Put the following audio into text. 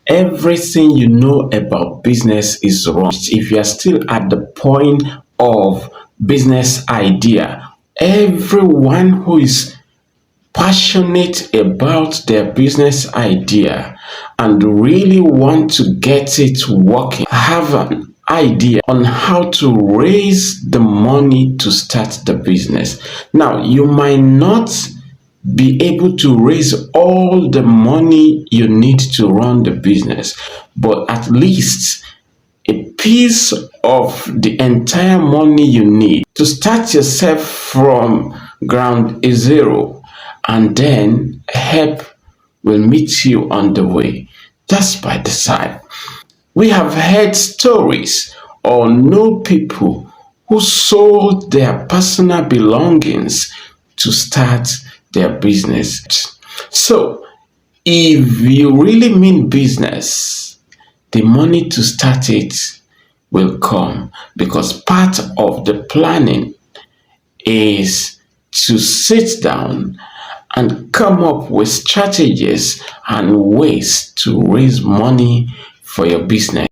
everything you know about business is wrong. If you are still at the point of business idea, everyone who is passionate about their business idea and really want to get it working, have an idea on how to raise the money to start the business. Now, you might not be able to raise all the money you need to run the business, but at least a piece of the entire money you need to start yourself from ground zero, and then help will meet you on the way just by the side. We have heard stories or know people who sold their personal belongings to start their business. So, if you really mean business, the money to start it will come, because part of the planning is to sit down and come up with strategies and ways to raise money for your business.